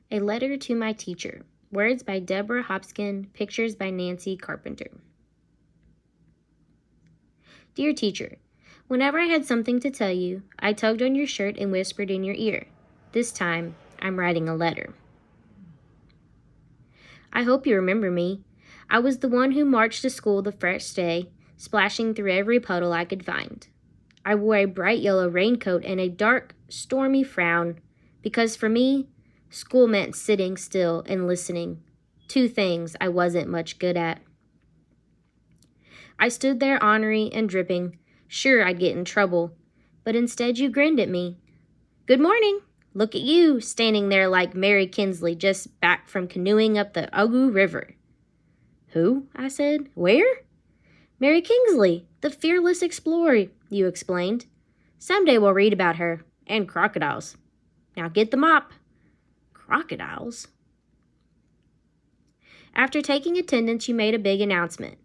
A Letter to My Teacher. Words by Deborah Hopkins. Pictures by Nancy Carpenter. Dear teacher, whenever I had something to tell you, I tugged on your shirt and whispered in your ear. This time, I'm writing a letter. I hope you remember me. I was the one who marched to school the first day, splashing through every puddle I could find. I wore a bright yellow raincoat and a dark, stormy frown, because for me, school meant sitting still and listening, two things I wasn't much good at. I stood there ornery and dripping, sure I'd get in trouble, but instead you grinned at me. Good morning! Look at you, standing there like Mary Kinsley just back from canoeing up the Ogu River. Who? I said. Where? Mary Kingsley, the fearless explorer, you explained. Someday we'll read about her, and crocodiles. Now get the mop. Crocodiles? After taking attendance, you made a big announcement.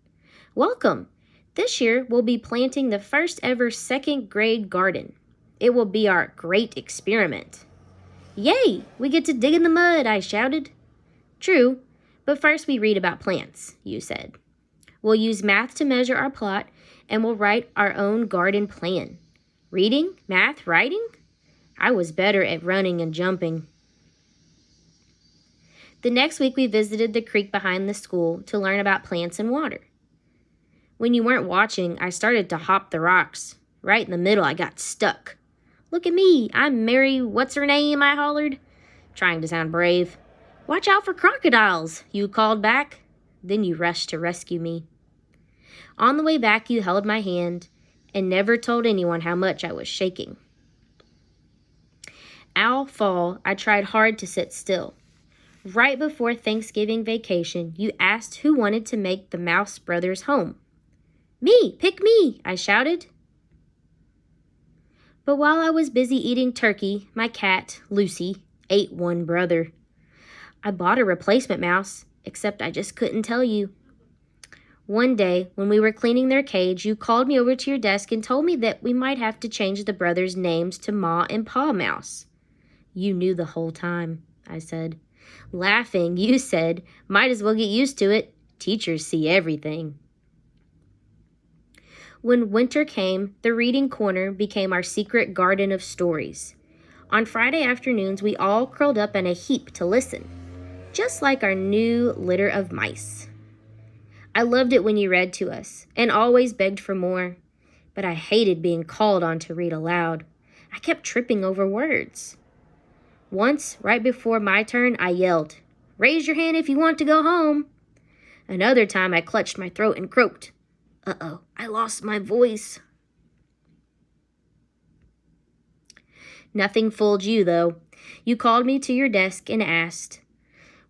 Welcome! This year we'll be planting the first ever second grade garden. It will be our great experiment. Yay! We get to dig in the mud, I shouted. True, but first we read about plants, you said. We'll use math to measure our plot, and we'll write our own garden plan. Reading, math, writing? I was better at running and jumping. The next week we visited the creek behind the school to learn about plants and water. When you weren't watching, I started to hop the rocks. Right in the middle, I got stuck. Look at me, I'm Mary what's-her-name, I hollered, trying to sound brave. Watch out for crocodiles, you called back. Then you rushed to rescue me. On the way back, you held my hand and never told anyone how much I was shaking. All fall, I tried hard to sit still. Right before Thanksgiving vacation, you asked who wanted to make the Mouse Brothers home. Me, pick me, I shouted. But while I was busy eating turkey, my cat, Lucy, ate one brother. I bought a replacement mouse, except I just couldn't tell you. One day, when we were cleaning their cage, you called me over to your desk and told me that we might have to change the brothers' names to Ma and Pa Mouse. You knew the whole time, I said. Laughing, you said, might as well get used to it. Teachers see everything. When winter came, the reading corner became our secret garden of stories. On Friday afternoons, we all curled up in a heap to listen, just like our new litter of mice. I loved it when you read to us, and always begged for more, but I hated being called on to read aloud. I kept tripping over words. Once, right before my turn, I yelled, "Raise your hand if you want to go home." Another time, I clutched my throat and croaked, "Uh-oh, I lost my voice." Nothing fooled you, though. You called me to your desk and asked,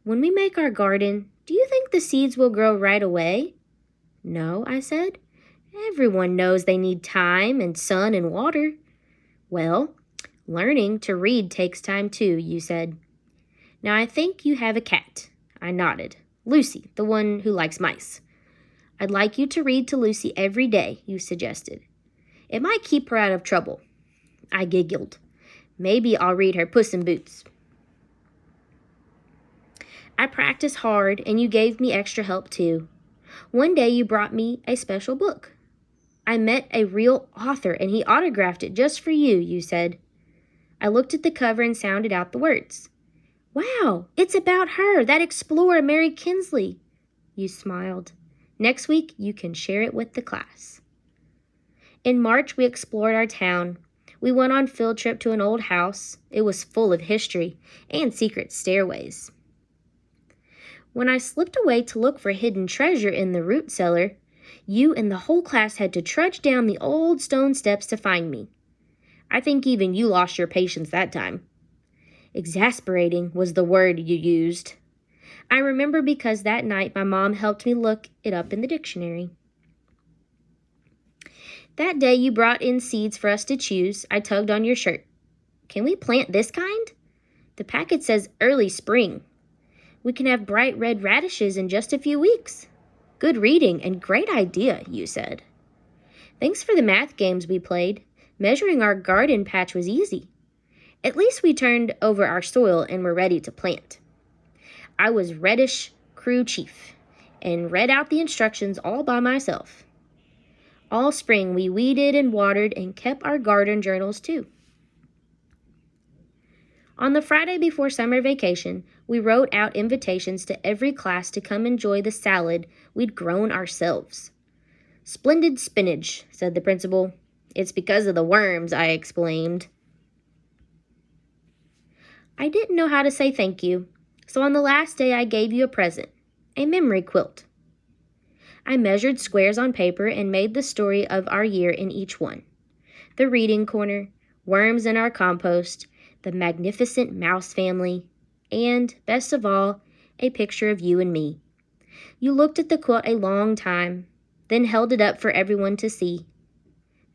"When we make our garden, do you think the seeds will grow right away?" "No," I said. "Everyone knows they need time and sun and water." "Well, learning to read takes time too," you said. "Now I think you have a cat." I nodded. "Lucy, the one who likes mice." "I'd like you to read to Lucy every day," you suggested. "It might keep her out of trouble." I giggled. "Maybe I'll read her Puss in Boots." I practiced hard, and you gave me extra help too. One day you brought me a special book. I met a real author, and he autographed it just for you, you said. I looked at the cover and sounded out the words. "Wow, it's about her, that explorer Mary Kinsley." You smiled. "Next week, you can share it with the class." In March, we explored our town. We went on field trip to an old house. It was full of history and secret stairways. When I slipped away to look for hidden treasure in the root cellar, you and the whole class had to trudge down the old stone steps to find me. I think even you lost your patience that time. Exasperating was the word you used. I remember because that night my mom helped me look it up in the dictionary. That day you brought in seeds for us to choose. I tugged on your shirt. "Can we plant this kind?" "The packet says early spring." "We can have bright red radishes in just a few weeks." "Good reading and great idea," you said. "Thanks for the math games we played. Measuring our garden patch was easy. At least we turned over our soil and were ready to plant." I was reddish crew chief and read out the instructions all by myself. All spring we weeded and watered and kept our garden journals too. On the Friday before summer vacation, we wrote out invitations to every class to come enjoy the salad we'd grown ourselves. "Splendid spinach," said the principal. "It's because of the worms," I explained. I didn't know how to say thank you, so on the last day I gave you a present, a memory quilt. I measured squares on paper and made the story of our year in each one. The reading corner, worms in our compost, the magnificent mouse family, and, best of all, a picture of you and me. You looked at the quilt a long time, then held it up for everyone to see.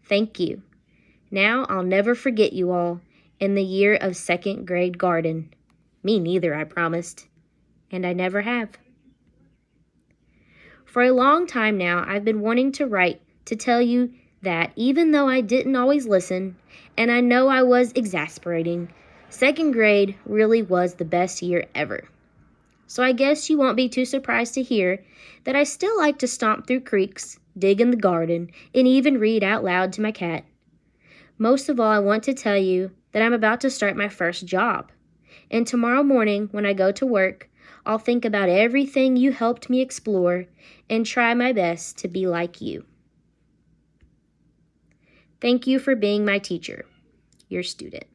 Thank you. Now I'll never forget you all in the year of second grade garden. Me neither, I promised. And I never have. For a long time now, I've been wanting to write to tell you that even though I didn't always listen, and I know I was exasperating, second grade really was the best year ever. So I guess you won't be too surprised to hear that I still like to stomp through creeks, dig in the garden, and even read out loud to my cat. Most of all, I want to tell you that I'm about to start my first job. And tomorrow morning, when I go to work, I'll think about everything you helped me explore and try my best to be like you. Thank you for being my teacher, your student.